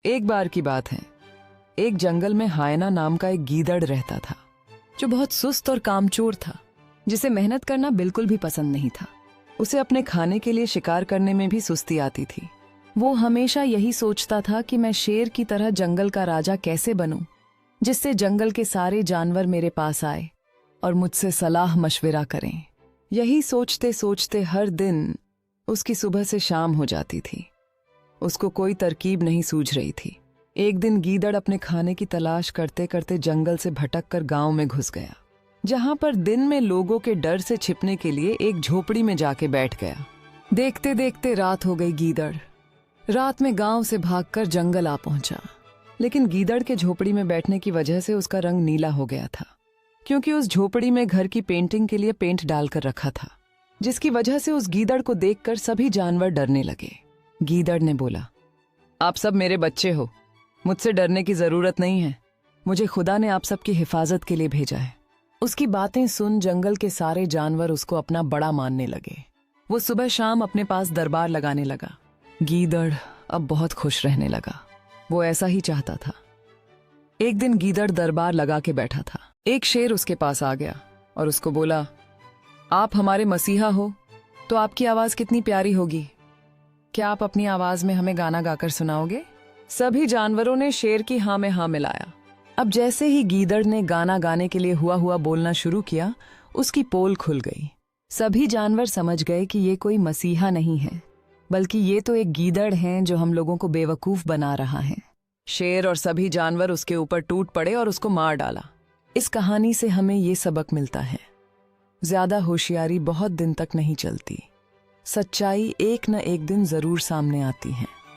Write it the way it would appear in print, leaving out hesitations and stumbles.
एक बार की बात है, एक जंगल में हायना नाम का एक गीदड़ रहता था जो बहुत सुस्त और कामचोर था, जिसे मेहनत करना बिल्कुल भी पसंद नहीं था। उसे अपने खाने के लिए शिकार करने में भी सुस्ती आती थी। वो हमेशा यही सोचता था कि मैं शेर की तरह जंगल का राजा कैसे बनूं, जिससे जंगल के सारे जानवर मेरे पास आए और मुझसे सलाह मशविरा करें। यही सोचते सोचते हर दिन उसकी सुबह से शाम हो जाती थी। उसको कोई तरकीब नहीं सूझ रही थी। एक दिन गीदड़ अपने खाने की तलाश करते करते जंगल से भटक कर गांव में घुस गया, जहां पर दिन में लोगों के डर से छिपने के लिए एक झोपड़ी में जाके बैठ गया। देखते देखते रात हो गई। गीदड़ रात में गांव से भागकर जंगल आ पहुंचा, लेकिन गीदड़ के झोपड़ी में बैठने की वजह से उसका रंग नीला हो गया था, क्योंकि उस झोपड़ी में घर की पेंटिंग के लिए पेंट डालकर रखा था, जिसकी वजह से उस गीदड़ को देखकर सभी जानवर डरने लगे। गीदड़ ने बोला, आप सब मेरे बच्चे हो, मुझसे डरने की जरूरत नहीं है। मुझे खुदा ने आप सबकी हिफाजत के लिए भेजा है। उसकी बातें सुन जंगल के सारे जानवर उसको अपना बड़ा मानने लगे। वो सुबह शाम अपने पास दरबार लगाने लगा। गीदड़ अब बहुत खुश रहने लगा। वो ऐसा ही चाहता था। एक दिन गीदड़ दरबार लगा के बैठा था। एक शेर उसके पास आ गया और उसको बोला, आप हमारे मसीहा हो तो आपकी आवाज कितनी प्यारी होगी। क्या आप अपनी आवाज में हमें गाना गाकर सुनाओगे? सभी जानवरों ने शेर की हाँ में हाँ मिलाया। अब जैसे ही गीदड़ ने गाना गाने के लिए हुआ हुआ बोलना शुरू किया, उसकी पोल खुल गई। सभी जानवर समझ गए कि ये कोई मसीहा नहीं है, बल्कि ये तो एक गीदड़ है जो हम लोगों को बेवकूफ बना रहा है। शेर और सभी जानवर उसके ऊपर टूट पड़े और उसको मार डाला। इस कहानी से हमें ये सबक मिलता है, ज्यादा होशियारी बहुत दिन तक नहीं चलती। सच्चाई एक न एक दिन जरूर सामने आती है।